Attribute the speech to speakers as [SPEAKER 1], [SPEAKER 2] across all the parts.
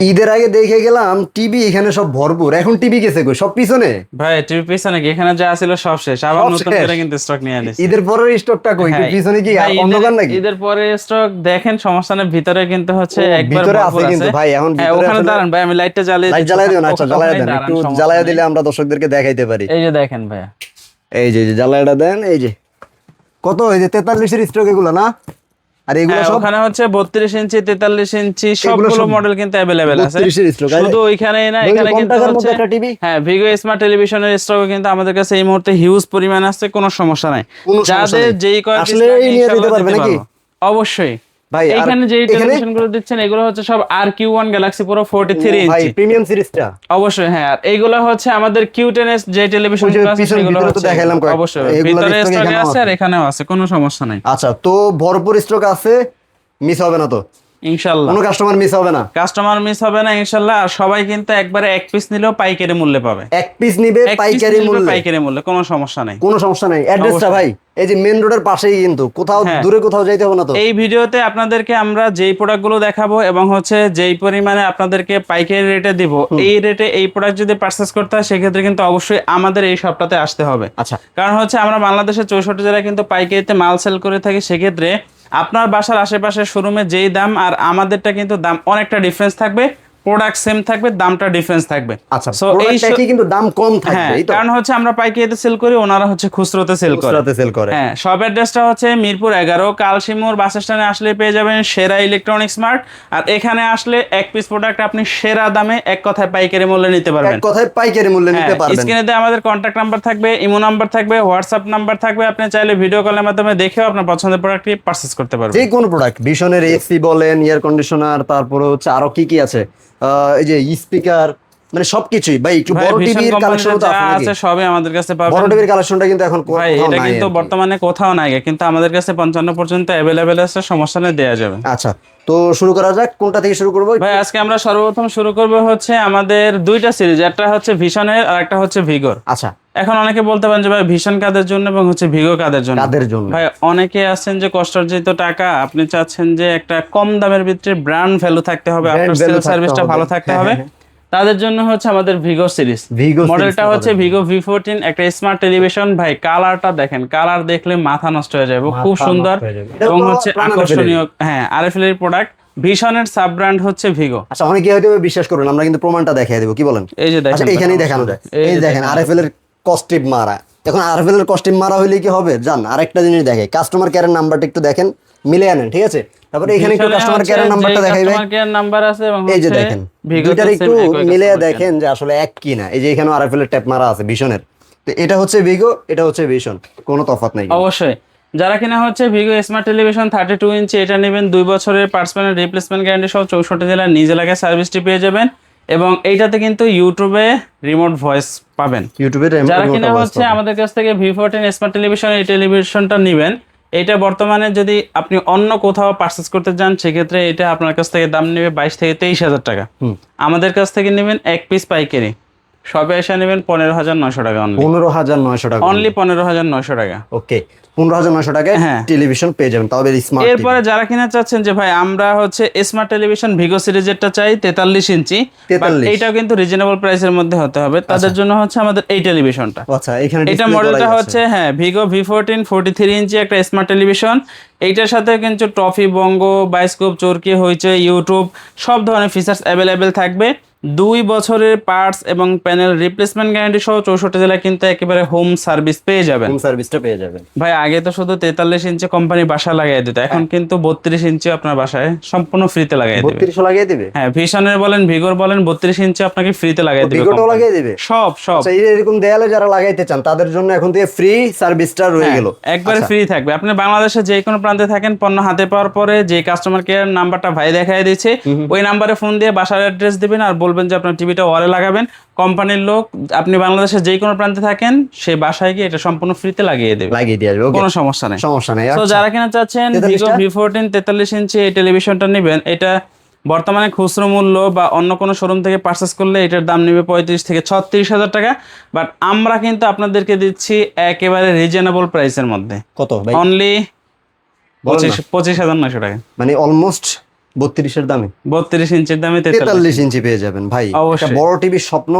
[SPEAKER 1] ঈদের আগে দেখে গেলাম টিভি এখানে সব ভরপুর, এখন টিভি গেছে কই? সব পিছনে
[SPEAKER 2] ভাই টিভি পিছনে কি, এখানে যা ছিল সব শেষ, আবার
[SPEAKER 1] সব
[SPEAKER 2] নতুন
[SPEAKER 1] শেষ।
[SPEAKER 2] করে কিন্তু স্টক নিয়ে আনিছে।
[SPEAKER 1] ঈদের পরের স্টকটা কই?
[SPEAKER 2] হ্যাঁ
[SPEAKER 1] পিছনে কি
[SPEAKER 2] ভাই,
[SPEAKER 1] অন্ধকার নাকি?
[SPEAKER 2] ঈদের পরে স্টক দেখেন, সমস্যা নেই, ভিতরে কিন্তু হচ্ছে
[SPEAKER 1] ও,
[SPEAKER 2] একবার
[SPEAKER 1] ভিতরে
[SPEAKER 2] ভরপুর
[SPEAKER 1] আছে কিন্তু
[SPEAKER 2] আছে।
[SPEAKER 1] ভাই, এখন
[SPEAKER 2] হ্যাঁ
[SPEAKER 1] ভিতরে
[SPEAKER 2] ওখানে
[SPEAKER 1] আসলে
[SPEAKER 2] দাঁড়ান ভাই, আমি লাইটটা জ্বালিয়ে
[SPEAKER 1] লাইট
[SPEAKER 2] দিচ্ছি।
[SPEAKER 1] জ্বালায় দেন। আচ্ছা জ্বালায়
[SPEAKER 2] ওখানেই
[SPEAKER 1] দেন,
[SPEAKER 2] দাঁড়ান,
[SPEAKER 1] একটু
[SPEAKER 2] সমস্যা
[SPEAKER 1] জ্বালায়
[SPEAKER 2] নেই।
[SPEAKER 1] দিলে আমরা দর্শকদেরকে দেখাইতে পারি।
[SPEAKER 2] এই যে দেখেন ভাইয়া,
[SPEAKER 1] এই যে জ্বালায়টা দেন। এই যে কত, এই যে 43-এর স্টক এগুলো না? আর এগুলো
[SPEAKER 2] হ্যাঁ
[SPEAKER 1] সব
[SPEAKER 2] ওখানে হচ্ছে 32 ইঞ্চি 43 ইঞ্চি
[SPEAKER 1] এগুলো
[SPEAKER 2] সবগুলো
[SPEAKER 1] সব
[SPEAKER 2] মডেল কিন্তু অ্যাভেলেবেল আছে।
[SPEAKER 1] 32-এর স্টক।
[SPEAKER 2] শুধু ওইখানেই না, এখানে
[SPEAKER 1] কম
[SPEAKER 2] কিন্তু
[SPEAKER 1] টাকার
[SPEAKER 2] হচ্ছে
[SPEAKER 1] মধ্যে একটা টিভি,
[SPEAKER 2] হ্যাঁ ভিগো স্মার্ট টেলিভিশনের স্টক কিন্তু আমাদের কাছে এই মুহূর্তে হিউজ পরিমাণ আছে, কোনো সমস্যা নাই।
[SPEAKER 1] কোনো সমস্যা
[SPEAKER 2] যাদের
[SPEAKER 1] নেই।
[SPEAKER 2] যেই কয় পিস
[SPEAKER 1] আসলে
[SPEAKER 2] লাগে
[SPEAKER 1] এই নিয়ে দিতে
[SPEAKER 2] ইনশাআল্লাহ
[SPEAKER 1] পারবে
[SPEAKER 2] দিতে
[SPEAKER 1] নাকি
[SPEAKER 2] পারবো। অবশ্যই।
[SPEAKER 1] ভাই? আর
[SPEAKER 2] এইখানে যেই
[SPEAKER 1] এখানে
[SPEAKER 2] টেলিভিশন গুলো দিচ্ছেন এগুলো হচ্ছে সব RQ1 গ্যালাক্সি পুরো 43
[SPEAKER 1] ভাই
[SPEAKER 2] ইঞ্চি।
[SPEAKER 1] প্রিমিয়াম সিরিজটা
[SPEAKER 2] অবশ্যই হ্যাঁ, আর এইগুলো হচ্ছে আমাদের Q10s যে টেলিভিশন গুলো আছে সেগুলো
[SPEAKER 1] ভিতরে তো
[SPEAKER 2] হচ্ছে
[SPEAKER 1] দেখাইলাম কয়েক,
[SPEAKER 2] অবশ্যই
[SPEAKER 1] এগুলোর
[SPEAKER 2] ভিতরে
[SPEAKER 1] স্টক
[SPEAKER 2] স্টকে
[SPEAKER 1] এখানেও
[SPEAKER 2] আছে
[SPEAKER 1] আছে।
[SPEAKER 2] আর এখানেও আছে, কোনো সমস্যা নাই
[SPEAKER 1] আচ্ছা, তো ভরপুর স্টক আছে, মিস হবে না তো?
[SPEAKER 2] ইনশাআল্লাহ।
[SPEAKER 1] কোনো কাস্টমার মিস হবে না?
[SPEAKER 2] কাস্টমার মিস হবে না ইনশাল্লাহ। আর সবাই কিন্তু একবারে এক পিস নিলেও পাইকারি মূল্যে পাবে।
[SPEAKER 1] এক পিস নিবে
[SPEAKER 2] এক পিস
[SPEAKER 1] পাইকারি
[SPEAKER 2] নিলে
[SPEAKER 1] মূল্যে?
[SPEAKER 2] পাইকারি মূল্যে কোনো সমস্যা নাই।
[SPEAKER 1] কোনো সমস্যা নাই। অ্যাড্রেসটা
[SPEAKER 2] অবশ্যই।
[SPEAKER 1] ভাই এই যে মেন রোডের পাশেই, কিন্তু কোথাও
[SPEAKER 2] হ্যাঁ,
[SPEAKER 1] দূরে কোথাও যাইতে হবে না তো?
[SPEAKER 2] এই ভিডিওতে আপনাদেরকে আমরা যেই প্রোডাক্টগুলো দেখাবো এবং হচ্ছে যেই পরিমাণে আপনাদেরকে পাইকারি রেটে দিব, এই রেটে এই প্রোডাক্ট যদি পারচেস করতে হয় সেক্ষেত্রে কিন্তু অবশ্যই আমাদের এই শপটাতে আসতে হবে।
[SPEAKER 1] আচ্ছা,
[SPEAKER 2] কারণ হচ্ছে আমরা বাংলাদেশের 64 জেলায় কিন্তু পাইকারিতে মাল সেল করে থাকি। সেক্ষেত্রে আপনার বাসার আশেপাশের শোরুমে যেই দাম আর আমাদেরটা কিন্তু দাম অনেকটা ডিফারেন্স থাকবে, প্রোডাক্ট সেম থাকবে, দামটা ডিফারেন্স থাকবে।
[SPEAKER 1] আচ্ছা,
[SPEAKER 2] সো এই
[SPEAKER 1] প্রোডাক্ট একই কিন্তু দাম কম থাকবে,
[SPEAKER 2] হ্যাঁ,
[SPEAKER 1] এই তো?
[SPEAKER 2] কারণ হচ্ছে আমরা পাইকারিতে সেল করি, ওনারা হচ্ছে খুচরোতে সেল করে।
[SPEAKER 1] খুচরাতে সেল করে।
[SPEAKER 2] হ্যাঁ, শপ অ্যাড্রেসটা হচ্ছে মিরপুর 11 কালশিমুর বাস স্ট্যান্ডে আসলে পেয়ে যাবেন সেরা ইলেকট্রনিক্স মার্ট। আর এখানে আসলে এক পিস প্রোডাক্ট আপনি সেরা দামে এক কথায় পাইকারি মূল্যে নিতে
[SPEAKER 1] এক
[SPEAKER 2] পারবেন।
[SPEAKER 1] কথায় পাইকারি মূল্যে নিতে
[SPEAKER 2] হ্যাঁ,
[SPEAKER 1] পারবেন।
[SPEAKER 2] স্ক্রিনে দেওয়া আমাদের কন্ট্যাক্ট নাম্বার থাকবে, ইমো নাম্বার থাকবে, হোয়াটসঅ্যাপ নাম্বার থাকবে। আপনি চাইলে ভিডিও কলের মাধ্যমে দেখেও আপনার পছন্দের প্রোডাক্টটি পারচেজ করতে পারবেন।
[SPEAKER 1] যে কোনো প্রোডাক্ট, ভিশনের এসি বলেন, এয়ার কন্ডিশনার, তারপরে হচ্ছে আরো কি কি আছে, এই যে স্পিকার, মানে সবকিছুই। ভাই একটু
[SPEAKER 2] ভাই
[SPEAKER 1] বড়
[SPEAKER 2] ভিশন
[SPEAKER 1] টিভির কালেকশন
[SPEAKER 2] কোম্পানিতে
[SPEAKER 1] তো
[SPEAKER 2] যা
[SPEAKER 1] আছে নাকি?
[SPEAKER 2] আছে সবই আমাদের কাছে
[SPEAKER 1] বড়
[SPEAKER 2] পাবেন।
[SPEAKER 1] টিভির কালেকশনটা কিন্তু এখন
[SPEAKER 2] ভাই
[SPEAKER 1] কোথাও
[SPEAKER 2] এটা
[SPEAKER 1] নাই
[SPEAKER 2] কিন্তু
[SPEAKER 1] আর কি।
[SPEAKER 2] বর্তমানে কোথাও নাই, কিন্তু আমাদের কাছে 55 পর্যন্ত অ্যাভেলেবেল আছে, সমস্যা নেই, দেওয়া যাবে।
[SPEAKER 1] আচ্ছা, তো শুরু করা যাক, কোনটা থেকে শুরু করবো?
[SPEAKER 2] ভাই আজকে আমরা সর্বপ্রথম শুরু করব হচ্ছে আমাদের দুইটা সিরিজ, একটা হচ্ছে ভিশনের আর একটা হচ্ছে ভিগোর।
[SPEAKER 1] আচ্ছা,
[SPEAKER 2] এখন অনেকে বলতে পারেন যে ভাই ভিশন কাদের জন্য এবং হচ্ছে ভিগো কাদের জন্য?
[SPEAKER 1] কাদের জন্য?
[SPEAKER 2] ভাই অনেকে আছেন যে কষ্টার্জিত টাকা, আপনি চাচ্ছেন যে একটা কম দামের ভিতরে ব্র্যান্ড ভ্যালু থাকতে হবে,
[SPEAKER 1] Brand
[SPEAKER 2] আপনার
[SPEAKER 1] value
[SPEAKER 2] সেল
[SPEAKER 1] থাকতে
[SPEAKER 2] সার্ভিসটা
[SPEAKER 1] হবে।
[SPEAKER 2] ভালো থাকতে
[SPEAKER 1] হ্যাঁ,
[SPEAKER 2] হবে,
[SPEAKER 1] হ্যাঁ,
[SPEAKER 2] তাদের জন্য হচ্ছে আমাদের ভিগো সিরিজ।
[SPEAKER 1] Vigo
[SPEAKER 2] মডেলটা
[SPEAKER 1] series
[SPEAKER 2] হচ্ছে
[SPEAKER 1] তাদের
[SPEAKER 2] ভিগো V14, একটা স্মার্ট টেলিভিশন। ভাই কালারটা দেখেন, কালার দেখলে মাথা নষ্ট হয়ে যাবে, খুব
[SPEAKER 1] মাথা
[SPEAKER 2] সুন্দর
[SPEAKER 1] নষ্ট হয়ে যাবে।
[SPEAKER 2] এবং
[SPEAKER 1] এটা তো
[SPEAKER 2] হচ্ছে
[SPEAKER 1] প্রাণ
[SPEAKER 2] আকর্ষণীয়। হ্যাঁ, RFL এর প্রোডাক্ট। ভিশনের সাব ব্র্যান্ড হচ্ছে ভিগো।
[SPEAKER 1] আচ্ছা, অনেকে হয়তো বিশ্বাস করবেন, আমরা কিন্তু প্রমাণটা দেখিয়ে দেবো, কি বলেন?
[SPEAKER 2] এই যে দেখেন,
[SPEAKER 1] আচ্ছা, এখানেই দেখানো যায়। এই
[SPEAKER 2] যে
[SPEAKER 1] দেখেন আরএফএল এর কস্টিপ মারা। এখন আরএফএল এর কস্টিপ মারা হইলে কি হবে জান? আরেকটা জিনিস দেখে, কাস্টমার কেয়ারের নাম্বারটা একটু দেখেন, মিলে আনেন, ঠিক আছে? তারপরে এখানে একটু কাস্টমার কেয়ারের নাম্বারটা দেখাই ভাই।
[SPEAKER 2] কাস্টমার কেয়ার নাম্বার আছে এবং
[SPEAKER 1] এই যে
[SPEAKER 2] হচ্ছে
[SPEAKER 1] দেখেন,
[SPEAKER 2] ভিগোতে
[SPEAKER 1] দুইটার একটু
[SPEAKER 2] same একই
[SPEAKER 1] মিলে
[SPEAKER 2] customer care।
[SPEAKER 1] দেখেন যে আসলে এক কি না। এই যে এখানে আরএফএল এর ট্যাপ মারা আছে ভিশনের, তো এটা হচ্ছে ভিগো, এটা হচ্ছে ভিশন, কোনো তফাৎ নাই।
[SPEAKER 2] অবশ্যই যারা কিনা হচ্ছে ভিগো স্মার্ট টেলিভিশন 32 ইঞ্চি এটা নেবেন, 2 বছরের পার্টস প্যানেল রিপ্লেসমেন্ট গ্যারান্টি সহ 64 জেলার নিজ এলাকায় সার্ভিসটি পেয়ে যাবেন। এবং এইটাতে কিন্তু ইউটিউবে রিমোট ভয়েস পাবেন।
[SPEAKER 1] ইউটিউবে
[SPEAKER 2] যারা কিনা হচ্ছে আমাদের কাছ থেকে V14 স্মার্ট টেলিভিশন এই টেলিভিশনটা নেবেন, এটা বর্তমানে যদি আপনি অন্য কোথাও পারচেস করতে যান সেক্ষেত্রে এটা আপনার কাছ থেকে দাম নেবে 22 থেকে 23 হাজার টাকা। আমাদের কাছ থেকে নেবেন এক পিস পাইকারি, সবে এসে নেবেন 15,900 টাকা।
[SPEAKER 1] 15,900 টাকা,
[SPEAKER 2] অনলি 15,900 টাকা।
[SPEAKER 1] ওকে, 15,900 টাকায়
[SPEAKER 2] হ্যাঁ।
[SPEAKER 1] টেলিভিশন পেয়ে যাবেন, তবে স্মার্ট।
[SPEAKER 2] এরপরে যারা কিনা চাচ্ছেন যে ভাই আমরা হচ্ছে স্মার্ট টেলিভিশন ভিগো সিরিজেরটা চাই 43 ইঞ্চি,
[SPEAKER 1] 43
[SPEAKER 2] এইটাও কিন্তু রিজনেবল প্রাইসের মধ্যে হতে হবে, তাদের জন্য হচ্ছে আমাদের এই টেলিভিশনটা।
[SPEAKER 1] আচ্ছা, এখানে
[SPEAKER 2] এটা
[SPEAKER 1] display
[SPEAKER 2] মডেলটা
[SPEAKER 1] করাই আছে।
[SPEAKER 2] হচ্ছে হ্যাঁ ভিগো V14 43 ইঞ্চি একটা স্মার্ট টেলিভিশন। এইটার সাথে কিন্তু টফি, বঙ্গো, বায়োস্কোপ, চরকি, হইচই, ইউটিউব সব ধরনের ফিচার্স অ্যাভেলেবেল থাকবে। 2 বছরের পার্টস এবং প্যানেল রিপ্লেসমেন্ট গ্যারান্টি সহ 64 জেলায় কিন্তু একেবারে হোম সার্ভিস পেয়ে যাবেন।
[SPEAKER 1] হোম সার্ভিসটা পেয়ে যাবেন।
[SPEAKER 2] ভাই আগে তো শুধু 43 ইঞ্চি কোম্পানি বাসা লাগিয়ে দিত, এখন কিন্তু 32 ইঞ্চি আপনার বাসায় সম্পূর্ণ ফ্রিতে লাগিয়ে দিবে।
[SPEAKER 1] 32 লাগিয়ে দিবে?
[SPEAKER 2] হ্যাঁ, ভিশনের বলেন, ভিগোর বলেন, 32 ইঞ্চি আপনাকে ফ্রিতে লাগিয়ে দিবে।
[SPEAKER 1] ভিগোটাও
[SPEAKER 2] company।
[SPEAKER 1] লাগিয়ে দিবে?
[SPEAKER 2] সব সব।
[SPEAKER 1] আচ্ছা, এরকম দেয়ালে যারা লাগাইতে চান তাদের জন্য এখন থেকে ফ্রি সার্ভিসটা রয়ে গেল।
[SPEAKER 2] একবারে ফ্রি থাকবে। আপনি বাংলাদেশের যে কোনো প্রান্তে থাকেন, পণ্য হাতে পাওয়ার পরে যে কাস্টমার কেয়ার নাম্বারটা ভাই দেখাই দিচ্ছে, ওই নাম্বারে ফোন দিয়ে বাসার অ্যাড্রেস দিবেন আর বলবেন যে আপনার টিভিটা ওয়ালে লাগাবেন। কোম্পানির লোক আপনি বাংলাদেশের যে কোনো প্রান্তে থাকেন সেই বাসায় গিয়ে এটা সম্পূর্ণ ফ্রিতে লাগিয়ে দেবে,
[SPEAKER 1] লাগিয়ে দিয়ে আসবে। ওকে,
[SPEAKER 2] কোনো সমস্যা নেই।
[SPEAKER 1] সমস্যা নেই।
[SPEAKER 2] তো
[SPEAKER 1] আচ্ছা,
[SPEAKER 2] যারা কিনা চাচ্ছেন ভিগো V14 43 ইঞ্চি এই টেলিভিশনটা নেবেন, এটা বর্তমানে খুচরো মূল্য বা অন্য কোনো শোরুম থেকে পারচেস করলে এটার দাম নেবে 35 থেকে 36 হাজার টাকা। বাট আমরা কিন্তু আপনাদেরকে দিচ্ছি একেবারে রিজনেবল প্রাইসের মধ্যে,
[SPEAKER 1] কত ভাই?
[SPEAKER 2] অনলি 25,900 টাকা।
[SPEAKER 1] মানে অলমোস্ট 32-এর দামে
[SPEAKER 2] 32 ইঞ্চির দামে
[SPEAKER 1] 43 ইঞ্চি পেয়ে যাবেন ভাই।
[SPEAKER 2] অবশ্যই।
[SPEAKER 1] একটা বড় টিভির স্বপ্ন,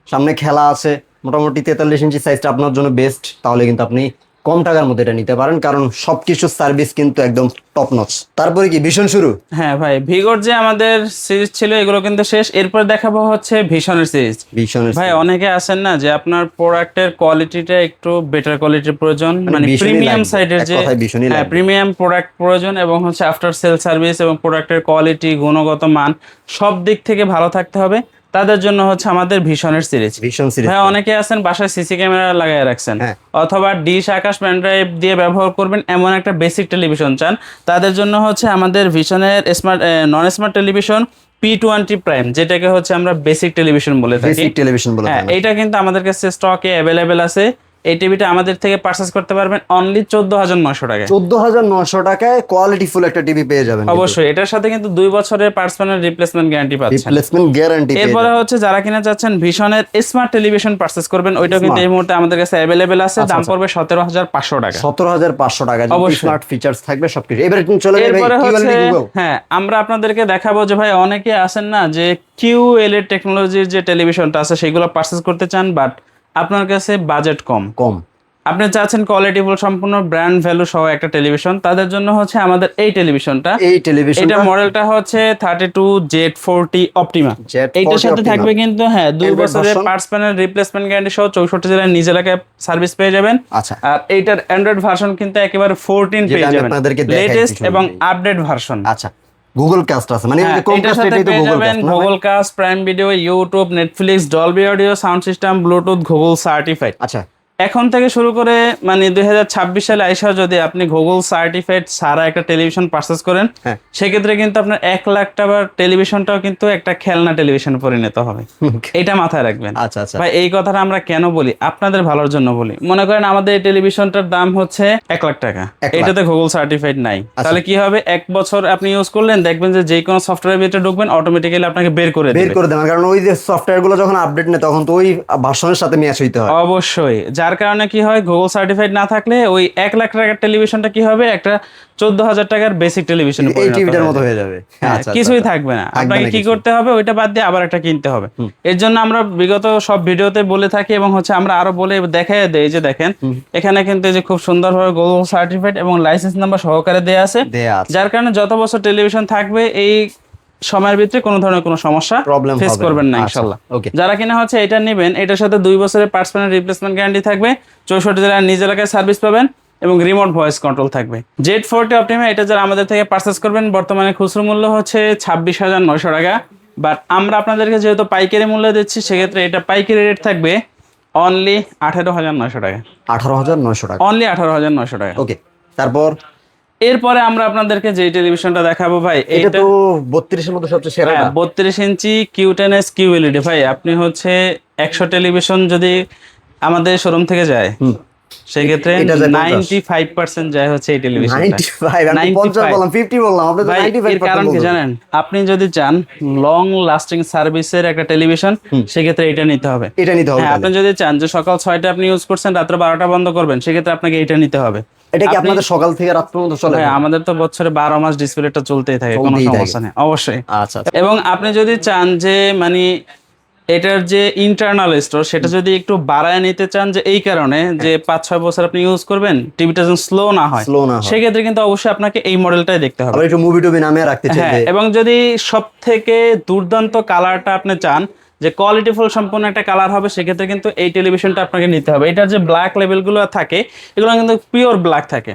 [SPEAKER 1] সামনে খেলা আছে, মোটামুটি 43 ইঞ্চি সাইজটা আপনার জন্য বেস্ট। তাহলে কিন্তু আপনি কম টাকার মধ্যে এটা নিতে পারেন, কারণ সবকিছু সার্ভিস কিন্তু একদম টপ নচ। তারপরে কি ভীষণ শুরু?
[SPEAKER 2] হ্যাঁ ভাই, ভিগোর যে আমাদের সিরিজ ছিল এগুলো কিন্তু শেষ। এরপর দেখাবো হচ্ছে ভীষণের সিরিজ।
[SPEAKER 1] ভীষণের
[SPEAKER 2] ভাই অনেকে আছেন না যে আপনার প্রোডাক্টের কোয়ালিটিটা একটু বেটার কোয়ালিটির প্রয়োজন, মানে
[SPEAKER 1] ভীষণই
[SPEAKER 2] প্রিমিয়াম
[SPEAKER 1] লাগবে,
[SPEAKER 2] সাইডের
[SPEAKER 1] এক
[SPEAKER 2] যে
[SPEAKER 1] কথায় ভীষণই লাগবে।
[SPEAKER 2] প্রিমিয়াম প্রোডাক্ট প্রয়োজন, এবং হচ্ছে আফটার সেল সার্ভিস এবং প্রোডাক্টের কোয়ালিটি, গুণগত মান সব দিক থেকে ভালো থাকতে হবে। তাদের জন্য হচ্ছে আমাদের ভীষণের সিরিজ।
[SPEAKER 1] ভীষণ সিরিজ
[SPEAKER 2] ভাই অনেকে আছেন বাসায় সিসি ক্যামেরা লাগাই রাখছেন,
[SPEAKER 1] হ্যাঁ।
[SPEAKER 2] অথবা ডিশ আকাশ পেন ড্রাইভ দিয়ে ব্যবহার করবেন এমন একটা বেসিক টেলিভিশন চান, তাদের জন্য হচ্ছে আমাদের ভীষণের smart non smart television P20 prime, যেটাকে হচ্ছে আমরা বেসিক টেলিভিশন বলে থাকি।
[SPEAKER 1] বেসিক টেলিভিশন বলে
[SPEAKER 2] হ্যাঁ,
[SPEAKER 1] থাকেন।
[SPEAKER 2] এইটা কিন্তু আমাদের কাছে স্টকে অ্যাভেলেবেল আছে। এই টিভিটা আমাদের থেকে পারচেজ করতে পারবেন অনলি 14,900 টাকায়।
[SPEAKER 1] 14,900 টাকায় কোয়ালিটি ফুল একটা টিভি পেয়ে যাবেন।
[SPEAKER 2] অবশ্যই এটার সাথে কিন্তু 2 বছরের পার্টস প্যানেল রিপ্লেসমেন্ট গ্যারান্টি পাচ্ছেন।
[SPEAKER 1] Replacement guarantee.
[SPEAKER 2] এরপরে হচ্ছে যারা কিনা চাচ্ছেন ভীষণের স্মার্ট টেলিভিশন পারচেজ করবেন, ওইটাও কিন্তু এই মুহূর্তে আমাদের কাছে অ্যাভেলেবেল আছে। দাম পড়বে 17,500 টাকা।
[SPEAKER 1] 17,500 টাকা,
[SPEAKER 2] অবশ্যই।
[SPEAKER 1] স্মার্ট ফিচারস থাকবে সবকিছু। এবারে চলে যাবে
[SPEAKER 2] এরপরে হচ্ছে
[SPEAKER 1] গুগল।
[SPEAKER 2] হ্যাঁ, আমরা আপনাদেরকে দেখাবো যে ভাই অনেকে আছেন না যে QLED টেকনোলজির যে টেলিভিশনটা আছে সেগুলো পারচেজ করতে চান, বাট আপনার কাছে বাজেট কম। আপনি চাচ্ছেন কোয়ালিটিফুল সম্পূর্ণ ব্র্যান্ড ভ্যালু সহ একটা টেলিভিশন, তাদের জন্য হচ্ছে আমাদের এই টেলিভিশনটা। এটা মডেলটা হচ্ছে 32Z40 অপটিমা। এইটার সাথে থাকবে কিন্তু 2 বছরের পার্টস প্যানেল রিপ্লেসমেন্ট গ্যারান্টি সহ 64 জেলায় নিজ এলাকায় সার্ভিস পেয়ে যাবেন।
[SPEAKER 1] আচ্ছা।
[SPEAKER 2] আর এইটার অ্যান্ড্রয়েড ভার্সন কিন্তু একেবারে 14 পেয়ে যাবেন, লেটেস্ট এবং আপডেট ভার্সন।
[SPEAKER 1] আচ্ছা, গুগল কাস্ট আছে, মানে
[SPEAKER 2] এটার সাথে পেয়ে যাবেন Google Cast, Prime Video, YouTube, Netflix, Dolby audio, sound system, Bluetooth, Google certified.
[SPEAKER 1] আচ্ছা,
[SPEAKER 2] এখন থেকে শুরু করে মানে 2026 সালে আইসা যদি আপনি গুগল সার্টিফাইড সারা একটা টেলিভিশন পারচেজ করেন, সেক্ষেত্রে কিন্তু আপনার 1 লাখ টাকার টেলিভিশনটাও কিন্তু একটা খেলনা টেলিভিশনে পরিণত হবে। এটা মাথায় রাখবেন।
[SPEAKER 1] আচ্ছা আচ্ছা
[SPEAKER 2] ভাই এই কথাটা আমরা কেন বলি? আপনাদের ভালোর জন্য বলি। মনে করেন আমাদের এই টেলিভিশনটার দাম হচ্ছে 1 লাখ টাকা, এটাতে গুগল সার্টিফাইড নাই, তাহলে কি হবে? 1 বছর আপনি ইউজ করলেন, দেখবেন যে কোনো সফটওয়্যার ভিতরে ঢুকবেন অটোমেটিক্যালি আপনাকে বের করে দেবে,
[SPEAKER 1] কারণ ওই যে সফটওয়্যার গুলো যখন আপডেট নেয় তখন তো ওই ভার্সনের সাথে ম্যাচ হইতে হয়।
[SPEAKER 2] অবশ্যই। যার কারণে কি হয়, গুগল সার্টিফাইড না থাকলে ওই 1 লাখ টাকার টেলিভিশনটা কি হবে, একটা 14,000 টাকার বেসিক টেলিভিশন
[SPEAKER 1] হয়ে যাবে।
[SPEAKER 2] কিছুই থাকবে না। আপনাকে কি করতে হবে, ওইটা বাদ দিয়ে আবার একটা কিনতে হবে। এর জন্য আমরা বিগত সব ভিডিওতে বলে থাকি, এবং হচ্ছে আমরা আরো বলে দেখাই দেই যে দেখেন এখানে কিন্তু এই যে খুব সুন্দরভাবে গুগল সার্টিফাইড এবং লাইসেন্স নাম্বার সহকারে দেয়া আছে, যার কারণে যত বছর টেলিভিশন থাকবে এই সময়ের ভিতরে কোনো ধরনের কোনো সমস্যা ফেস করবেন না ইনশাআল্লাহ। যারা কিনা হচ্ছে এটা নেবেন, এটার সাথে 2 বছরের পার্টস প্যানেল রিপ্লেসমেন্ট গ্যারান্টি থাকবে, 64 জেলায় নিজ এলাকায় সার্ভিস পাবেন এবং রিমোট ভয়েস কন্ট্রোল থাকবে। Z40 অপটিমা এটা যারা আমাদের থেকে পারচেজ করবেন, বর্তমানে খুচরো মূল্য হচ্ছে 26,900 টাকা, বাট আমরা আপনাদেরকে যেহেতু পাইকারি মূল্য দিচ্ছি, সেক্ষেত্রে এটা পাইকারি রেট থাকবে অনলি 18,900 টাকা।
[SPEAKER 1] 18,900 টাকা,
[SPEAKER 2] অনলি 18,900 টাকা।
[SPEAKER 1] ওকে। তারপর
[SPEAKER 2] এরপরে আমরা আপনাদেরকে যে টেলিভিশনটা দেখাবো ভাই,
[SPEAKER 1] এটা তো 32 এর মধ্যে সবচেয়ে সেরা।
[SPEAKER 2] 32 ইঞ্চি Q10s QLED। ভাই আপনি হচ্ছে 100 টেলিভিশন যদি আমাদের শোরুম থেকে যায়, সেই ক্ষেত্রে 95% যায় হচ্ছে এই টেলিভিশনটা।
[SPEAKER 1] 50 বললাম, 50 বললাম, আপনি তো 95%
[SPEAKER 2] এর কারণ কি জানেন? আপনি যদি চান লং লাস্টিং সার্ভিসের একটা টেলিভিশন, সেক্ষেত্রে এটা নিতে হবে। আপনি যদি চান যে সকাল 6টা আপনি ইউজ করছেন, রাত্র 12টা বন্ধ করবেন, সেক্ষেত্রে আপনাকে এটা নিতে হবে।
[SPEAKER 1] এটা কি আপনাদের সকাল থেকে রাত পর্যন্ত চলে?
[SPEAKER 2] হ্যাঁ, আমাদের তো বছরে 12 মাস ডিসপ্লেটা চলতেই থাকে, কোনো সমস্যা নেই। অবশ্যই।
[SPEAKER 1] আচ্ছা।
[SPEAKER 2] এবং আপনি যদি চান যে মানে এটার যে ইন্টারনাল স্টোর, সেটা যদি একটু বাড়ায় নিতে চান, যে এই কারণে যে 5-6 বছর আপনি ইউজ করবেন, টিভিটা যেন স্লো না হয়, সেক্ষেত্রে কিন্তু অবশ্যই আপনাকে এই মডেলটাই দেখতে হবে।
[SPEAKER 1] একটু মুভি টুভি নামে রাখতে চাই।
[SPEAKER 2] এবং যদি সব থেকে দুর্দান্ত কালারটা আপনি চান, যে কোয়ালিটিফুল সম্পূর্ণ একটা কালার হবে, সেক্ষেত্রে কিন্তু এই টেলিভিশনটা আপনাকে নিতে হবে। এটার যে ব্ল্যাক লেভেলগুলো থাকে, এগুলো কিন্তু পিওর ব্ল্যাক থাকে।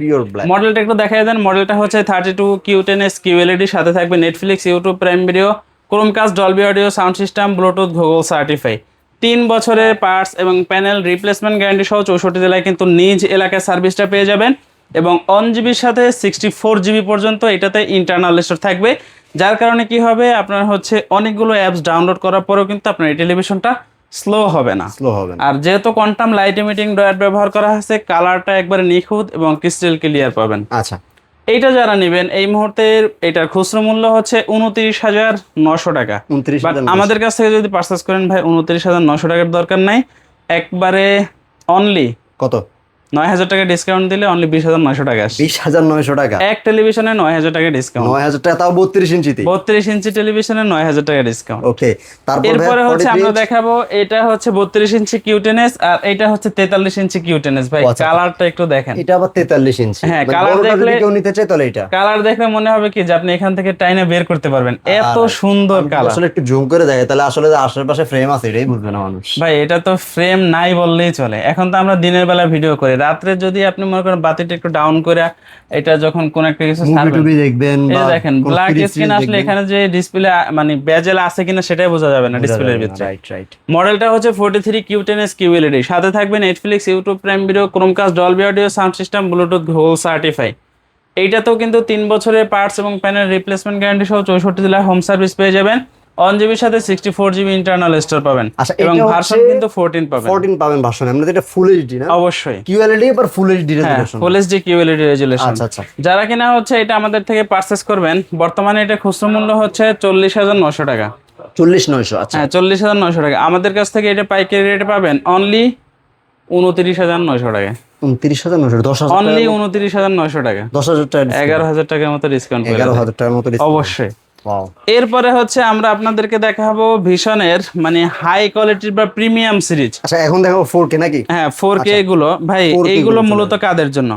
[SPEAKER 2] মডেলটা একটু দেখাই দেন। মডেলটা হচ্ছে 32 Q10s QLED, সাথে থাকবে Netflix, YouTube, prime video, Chromecast, Dolby audio, sound system, Bluetooth, Google certify. 3 বছরের পার্টস এবং প্যানেল রিপ্লেসমেন্ট গ্যারান্টি সহ 64 জেলায় কিন্তু নিজ এলাকায় সার্ভিসটা পেয়ে যাবেন, এবং 1GB সাথে 64GB পর্যন্ত এটাতে ইন্টারনাল স্টোর থাকবে। যার কারণে কি হবে, আপনার হচ্ছে অনেকগুলো অ্যাপস ডাউনলোড করার পরেও কিন্তু আপনার এই টেলিভিশনটা স্লো হবে না। আর যেহেতু কোয়ান্টাম লাইট ইমিটিং ডয়ার ব্যবহার করা হয়েছে, কালারটা একবারে নিখুঁত এবং ক্রিস্টাল ক্লিয়ার পাবেন।
[SPEAKER 1] আচ্ছা,
[SPEAKER 2] এইটা যারা নেবেন, এই মুহূর্তে এটার খুচরো মূল্য হচ্ছে 29,900 টাকা। বাট আমাদের কাছ থেকে যদি পারচেজ করেন ভাই, 29,900 টাকার দরকার নাই, একবারে অনলি
[SPEAKER 1] কত?
[SPEAKER 2] 9,000 টাকা ডিসকাউন্ট দিলে অনলি 20,900 টাকা আসে।
[SPEAKER 1] 20,900 টাকা,
[SPEAKER 2] এক টেলিভিশনে 9,000 টাকা ডিসকাউন্ট।
[SPEAKER 1] 9,000 টাকা, তাও 32 ইঞ্চিতে।
[SPEAKER 2] 32 ইঞ্চি টেলিভিশনে 9,000 টাকা ডিসকাউন্ট।
[SPEAKER 1] ওকে, তারপর
[SPEAKER 2] এরপরে হচ্ছে আমরা দেখাবো, এটা হচ্ছে 32 ইঞ্চি কিউটেনএস আর এটা হচ্ছে 43 ইঞ্চি কিউটেনএস। ভাই কালারটা একটু দেখেন,
[SPEAKER 1] এটা আবার 43 ইঞ্চি।
[SPEAKER 2] হ্যাঁ,
[SPEAKER 1] মানে
[SPEAKER 2] কালার
[SPEAKER 1] বড়টা
[SPEAKER 2] দেখলে
[SPEAKER 1] যদি কেউ নিতে চায় তাহলে এটা
[SPEAKER 2] কালার দেখলে মনে হবে কি যে আপনি এখান থেকে টাইনে বের করতে পারবেন, এত সুন্দর কালার।
[SPEAKER 1] আসলে একটু জুম করে দেখে তাহলে আসলে যে আশেপাশে ফ্রেম আছে এটাই বুঝবে না মানুষ।
[SPEAKER 2] ভাই এটা তো ফ্রেম নাই বললেই চলে। এখন তো আমরা দিনের বেলা ভিডিও করি, রাত্রে যদি আপনি মনে করেন বাতিটা একটু ডাউন করে এটা যখন কোন একটা কিছু
[SPEAKER 1] মুভি টুবি দেখবেন
[SPEAKER 2] এই
[SPEAKER 1] বা
[SPEAKER 2] দেখেন ব্ল্যাক স্ক্রিন আসলে এখানে যে ডিসপ্লে মানে বেজেল আছে কিনা সেটাই বোঝা যাবে না ডিসপ্লের ভিতরে।
[SPEAKER 1] Right right.
[SPEAKER 2] মডেলটা হচ্ছে 43 কিউটেনএস কিউএলইডি, সাথে থাকবে Netflix, YouTube prime video, Chromecast, Dolby audio, sound system, Bluetooth gold certify. এইটাতেও কিন্তু 3 বছরের পার্টস এবং প্যানেল রিপ্লেসমেন্ট গ্যারান্টি সহ 64 জেলায় হোম সার্ভিস পেয়ে যাবেন। 1 জিবির সাথে 64 জিবি ইন্টারনাল স্টোর পাবেন এবং ভার্সন কিন্তু 14 পাবেন।
[SPEAKER 1] 14 পাবেন ভার্সন। আমরা এটা ফুল এইচডি না?
[SPEAKER 2] অবশ্যই
[SPEAKER 1] কিউএলইডি আর full HD resolution.
[SPEAKER 2] Full HD QLED resolution.
[SPEAKER 1] আচ্ছা আচ্ছা।
[SPEAKER 2] যারা কিনা হচ্ছে এটা আমাদের থেকে পারচেজ করবেন, বর্তমানে এটা খুচরা মূল্য হচ্ছে 40,900 টাকা।
[SPEAKER 1] 40,900। আচ্ছা,
[SPEAKER 2] হ্যাঁ 40,900 টাকা। আমাদের কাছ থেকে এটা পাইকারি রেটে পাবেন অনলি 29,900 টাকা।
[SPEAKER 1] 29,900, 10,000
[SPEAKER 2] অনলি 29,900 টাকা।
[SPEAKER 1] 10,000 টাকা,
[SPEAKER 2] 11,000 টাকার মতো ডিসকাউন্ট পেয়ে
[SPEAKER 1] 11,000 টাকার মতো discount।
[SPEAKER 2] অবশ্যই।
[SPEAKER 1] ওয়াও।
[SPEAKER 2] এরপরে হচ্ছে আমরা আপনাদেরকে দেখাবো ভিশনের মানে হাই কোয়ালিটির বা প্রিমিয়াম সিরিজ।
[SPEAKER 1] আচ্ছা, এখন দেখো 4K নাকি?
[SPEAKER 2] হ্যাঁ 4K গুলো ভাই,
[SPEAKER 1] 4K
[SPEAKER 2] এইগুলো
[SPEAKER 1] গুলো
[SPEAKER 2] মূলত কাদের জন্য?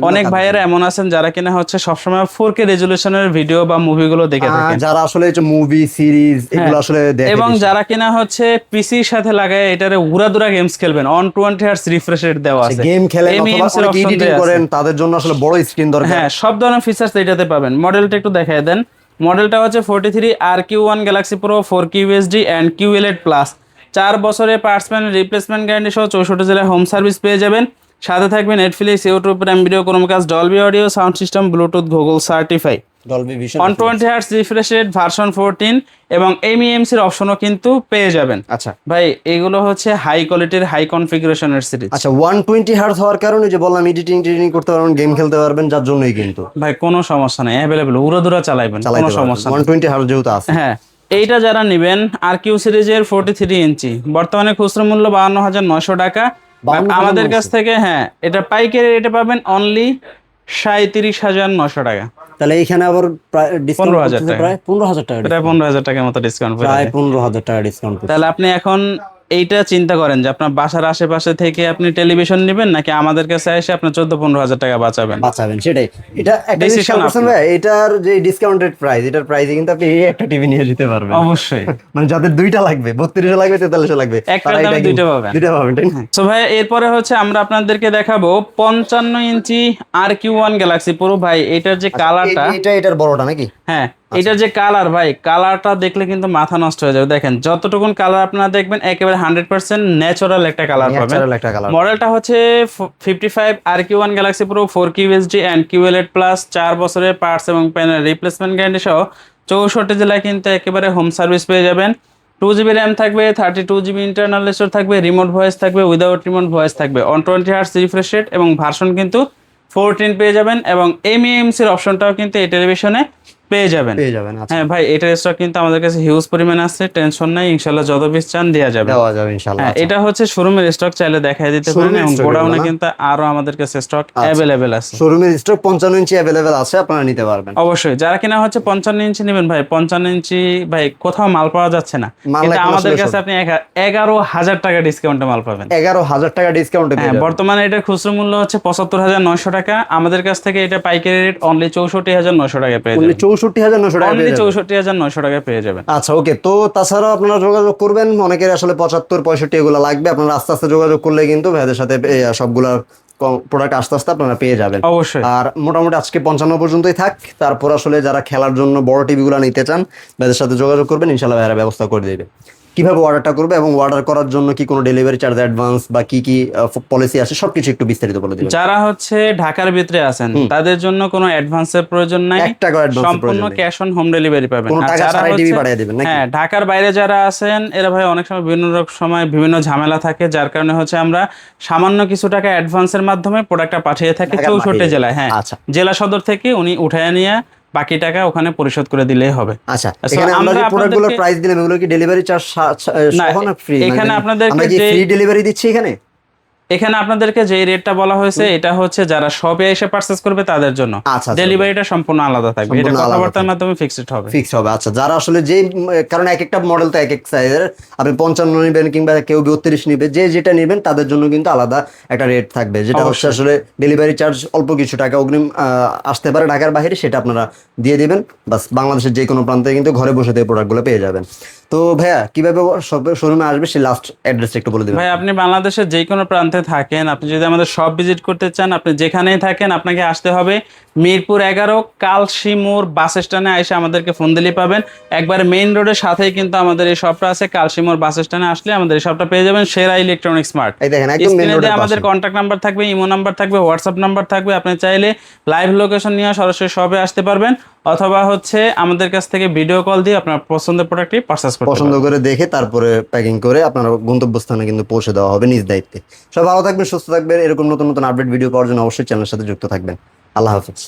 [SPEAKER 2] অনেক
[SPEAKER 1] কাদের
[SPEAKER 2] ভাইয়েরা এমন আছেন যারা কিনা হচ্ছে সবসময় 4K রেজুলেশনের ভিডিও বা মুভিগুলো দেখে থাকেন,
[SPEAKER 1] যারা আসলে মুভি সিরিজ এগুলো আসলে দেখে
[SPEAKER 2] এবং
[SPEAKER 1] বেশি।
[SPEAKER 2] যারা কিনা হচ্ছে পিসির সাথে লাগায় এটারে উড়াদুরা গেমস খেলবেন, অন 20 হার্টজ রিফ্রেশ রেট দেওয়া আছে,
[SPEAKER 1] গেম খেলেন অথবা
[SPEAKER 2] MEMC এর
[SPEAKER 1] অনেক
[SPEAKER 2] option
[SPEAKER 1] এডিটিং
[SPEAKER 2] দেয়া আছে।
[SPEAKER 1] করেন, তাদের জন্য আসলে বড় স্ক্রিন দরকার।
[SPEAKER 2] হ্যাঁ সব ধরনের ফিচার্স এটাতে পাবেন। মডেলটা একটু দেখায় দেন। মডেলটা হচ্ছে 43 RQ1 Galaxy Pro 4K USD and QLED plus. 4 বছরের পার্টস প্যানেল রিপ্লেসমেন্ট গ্যারান্টি সহ 64 জেলায় হোম সার্ভিস পেয়ে যাবেন। সাথে থাকবে Netflix, YouTube prime video, Chromecast, Dolby audio, sound system, Bluetooth Google certify,
[SPEAKER 1] Dolby vision,
[SPEAKER 2] on 20 hertz refresh rate, version 14 এবং MEMC এর অপশনও কিন্তু পেয়ে যাবেন।
[SPEAKER 1] আচ্ছা
[SPEAKER 2] ভাই এগুলো হচ্ছে হাই কোয়ালিটির হাই কনফিগারেশনের সিরিজ।
[SPEAKER 1] আচ্ছা, 120 হার্জ হওয়ার কারণে যে বললাম এডিটিং করতে পারবেন, গেম খেলতে পারবেন, যার জন্যই কিন্তু
[SPEAKER 2] ভাই কোনো সমস্যা নাই, অ্যাভেলেবল উড়াদুরা চালাইবেন, কোনো সমস্যা নেই।
[SPEAKER 1] 120 হার্জ যেহেতু আছে।
[SPEAKER 2] হ্যাঁ এইটা যারা নেবেন RQ সিরিজের 43 ইঞ্চি, বর্তমানে খুচরা মূল্য 52,900 টাকা।
[SPEAKER 1] 52,900
[SPEAKER 2] আমাদের কাছ থেকে হ্যাঁ এটা পাইকারি রেটে পাবেন অনলি 37,900 টাকা।
[SPEAKER 1] তাহলে এইখানে আবার প্রায় ডিসকাউন্ট
[SPEAKER 2] 15,000 টাকা।
[SPEAKER 1] প্রায় 15,000 টাকা,
[SPEAKER 2] প্রায় 15,000 টাকার মতো ডিসকাউন্ট পেয়ে
[SPEAKER 1] প্রায়
[SPEAKER 2] যাবেন।
[SPEAKER 1] 15,000 টাকা ডিসকাউন্ট।
[SPEAKER 2] তাহলে আপনি এখন এইটা চিন্তা করেন যে আপনার বাসার আশেপাশে থেকে আপনি টেলিভিশন নেবেন নাকি আমাদের কাছে এসে আপনার 14-15,000 টাকা বাঁচাবেন।
[SPEAKER 1] সেটাই। এটা একটা জিনিস খেয়াল করছেন ভাই, এটার যে ডিসকাউন্টেড প্রাইস, এটার প্রাইসে কিন্তু আপনি এই একটা টিভি নিয়ে যেতে পারবেন।
[SPEAKER 2] অবশ্যই
[SPEAKER 1] মানে যাদের দুইটা লাগবে, 32 লাগবে, 43 লাগবে,
[SPEAKER 2] একটার দামে দুইটা পাবেন।
[SPEAKER 1] দুইটা পাবেন, তাই না?
[SPEAKER 2] সো ভাই এরপরে হচ্ছে আমরা আপনাদেরকে দেখাবো 55 ইঞ্চি RQ1 Galaxy Pro। ভাই এটার যে কালারটা,
[SPEAKER 1] এটার বড়টা নাকি?
[SPEAKER 2] হ্যাঁ এটার যে কালার ভাই, কালারটা দেখলে কিন্তু মাথা নষ্ট হয়ে যাবে। দেখেন যতটুকুন কালার আপনারা দেখবেন একেবারে 100% ন্যাচারাল একটা কালার পাবেন।
[SPEAKER 1] ন্যাচারাল একটা কালার।
[SPEAKER 2] মডেলটা হচ্ছে 55 RQ1 Galaxy Pro 4K USD and QLED plus. 4 বছরের পার্টস এবং প্যানেল রিপ্লেসমেন্ট গ্যারান্টি সহ 64 জেলায় কিন্তু একেবারে হোম সার্ভিস পেয়ে যাবেন। 2GB র্যাম থাকবে, 32GB ইন্টারনাল স্টোর থাকবে, রিমোট ভয়েস থাকবে, উইদাউট রিমোট ভয়েস থাকবে, অন 20 হার্টজ রিফ্রেশ রেট এবং ভার্সন কিন্তু 14 পেয়ে যাবেন এবং MEMC এর অপশনটাও কিন্তু এই টেলিভিশনে পেয়ে যাবেন।
[SPEAKER 1] আচ্ছা,
[SPEAKER 2] হ্যাঁ ভাই এটার স্টক কিন্তু আমাদের কাছে হিউজ পরিমাণে আছে, টেনশন নাই, ইনশাআল্লাহ যত পিস চান দেওয়া যাবে
[SPEAKER 1] ইনশাআল্লাহ।
[SPEAKER 2] হ্যাঁ এটা হচ্ছে শোরুমের স্টক, চাইলে দেখাই দিতে পারেন এবং গোডাউনে কিন্তু আরো আমাদের কাছে স্টক অ্যাভেলেবেল আছে।
[SPEAKER 1] শোরুমের স্টক 55 ইঞ্চি অ্যাভেলেবেল আছে, আপনারা নিতে পারবেন
[SPEAKER 2] অবশ্যই। যারা কিনা হচ্ছে 55 ইঞ্চি নেবেন ভাই, 55 ইঞ্চি ভাই কোথাও মাল পাওয়া যাচ্ছে না, কিন্তু আমাদের কাছে আপনি 11,000 টাকা ডিসকাউন্টে মাল পাবেন।
[SPEAKER 1] 11,000 টাকা ডিসকাউন্টে
[SPEAKER 2] হ্যাঁ বর্তমানে এটার খুচরা মূল্য হচ্ছে 75,900 টাকা। আমাদের কাছ থেকে এটা পাইকারি রেট অনলি 64,900 টাকা পেয়ে যাবেন।
[SPEAKER 1] 64,900 টাকা,
[SPEAKER 2] অনলি 64,900 টাকা পেয়ে যাবেন।
[SPEAKER 1] আচ্ছা ওকে। তো তাছাড়াও আপনারা যোগাযোগ করবেন, অনেকের আসলে 75-65 এগুলো লাগবে, আপনারা আস্তে আস্তে যোগাযোগ করলে কিন্তু ভাইদের সাথে সবগুলা প্রোডাক্ট আস্তে আস্তে আপনারা পেয়ে যাবেন
[SPEAKER 2] অবশ্যই।
[SPEAKER 1] আর মোটামুটি আজকে 55 পর্যন্তই থাক। তারপর আসলে যারা খেলার জন্য বড় টিভিগুলো নিতে চান ভাইদের সাথে যোগাযোগ করবেন, ইনশাআল্লাহ ভাইরা ব্যবস্থা করে দেবে। কিভাবে অর্ডারটা করবে এবং অর্ডার করার জন্য কি কোনো ডেলিভারি চার্জ, অ্যাডভান্স বা কি কি পলিসি আছে সবকিছু একটু বিস্তারিত বলে দিবেন।
[SPEAKER 2] যারা হচ্ছে ঢাকার ভিতরে আছেন তাদের জন্য কোনো অ্যাডভান্সের প্রয়োজন নাই,
[SPEAKER 1] 1 টাকা অ্যাডভান্স,
[SPEAKER 2] সম্পূর্ণ ক্যাশ অন হোম ডেলিভারি পাবেন।
[SPEAKER 1] কোনো টাকা ছাড়াই টিভি পাঠিয়ে দিবেন নাকি?
[SPEAKER 2] হ্যাঁ ঢাকার বাইরে যারা আছেন এরা ভাই অনেক সময় বিভিন্ন ঝামেলা থাকে, যার কারণে হচ্ছে আমরা সামান্য কিছু টাকা অ্যাডভান্সের মাধ্যমে প্রোডাক্টটা পাঠিয়ে থাকি 64 জেলায়। হ্যাঁ
[SPEAKER 1] আচ্ছা,
[SPEAKER 2] জেলা সদর থেকে উনি উঠায় নিয়ে বাকি টাকা ওখানে পরিশোধ করে দিলেই হবে।
[SPEAKER 1] আচ্ছা, এখানে আমরা যে প্রোডাক্টগুলোর প্রাইস দিলাম এগুলো কি ডেলিভারি চার্জ সহ না ফ্রি?
[SPEAKER 2] এখানে আপনাদেরকে
[SPEAKER 1] আমরা কি ফ্রি ডেলিভারি দিচ্ছি এখানে?
[SPEAKER 2] এখানে আপনাদেরকে যে রেটটা বলা হয়েছে এটা হচ্ছে যারা শপে এসে পারচেজ করবে তাদের জন্য,
[SPEAKER 1] আচ্ছা, আচ্ছা।
[SPEAKER 2] ডেলিভারিটা সম্পূর্ণ আলাদা থাকবে, এটা
[SPEAKER 1] সম্পূর্ণ আলাদা
[SPEAKER 2] কথাবার্তার মাধ্যমে ফিক্সড হবে।
[SPEAKER 1] ফিক্স হবে। আচ্ছা, যারা আসলে কারণ এক একটা মডেল তো এক এক সাইজের, আপনি 55 নেবেন কিংবা কেউ 32 নিবে, যে যেটা নেবেন তাদের জন্য কিন্তু আলাদা একটা রেট থাকবে, যেটা হচ্ছে
[SPEAKER 2] অবশ্যই।
[SPEAKER 1] আসলে ডেলিভারি চার্জ অল্প কিছু টাকা অগ্রিম আসতে পারে ঢাকার বাইরে, সেটা আপনারা দিয়ে দিবেন, বাস বাংলাদেশের যে কোনো প্রান্তে কিন্তু ঘরে বসে থেকে প্রোডাক্টগুলো পেয়ে যাবেন। তো ভাইয়া কিভাবে শোরুমে আসবে সেই লাস্ট অ্যাড্রেসটা একটু বলে দিবেন।
[SPEAKER 2] ভাই আপনি বাংলাদেশের যে কোনো প্রান্তে থাকেন, আপনি যদি আমাদের শপ ভিজিট করতে চান, আপনি যেখানেই থাকেন আপনাকে আসতে হবে মিরপুর 11 কালশি মোড় বাস স্ট্যান্ডে এসে আমাদেরকে ফোন দিলেই পাবেন। একবারে মেইন রোডের সাথেই কিন্তু আমাদের এই শপটা আছে। কালশি মোড় বাস স্ট্যান্ডে আসলে আমাদের এই শপটা পেয়ে যাবেন, সেরা ইলেকট্রনিক্স মার্ট।
[SPEAKER 1] এই দেখেন একদম মেইন
[SPEAKER 2] স্ক্রিনে
[SPEAKER 1] রোডের
[SPEAKER 2] আমাদের
[SPEAKER 1] পাশে।
[SPEAKER 2] কন্ট্যাক্ট নাম্বার থাকবে, ইমো নাম্বার থাকবে, হোয়াটসঅ্যাপ নাম্বার থাকবে। আপনি চাইলে লাইভ লোকেশন নিয়ে সরাসরি শপে আসতে পারবেন, অথবা হচ্ছে আমাদের কাছ থেকে ভিডিও কল দিয়ে আপনার পছন্দের প্রোডাক্টটি পারচেজ করতে
[SPEAKER 1] পছন্দ
[SPEAKER 2] পারবেন।
[SPEAKER 1] করে দেখে তারপরে প্যাকিং করে আপনার গন্তব্যস্থানে কিন্তু পৌঁছে দেওয়া হবে নিজ দায়িত্বে। সব ভালো থাকবেন, সুস্থ থাকবেন। এরকম নতুন নতুন আপডেট ভিডিও পাওয়ার জন্য অবশ্যই চ্যানেলের সাথে যুক্ত থাকবেন। আল্লাহ হাফেজ।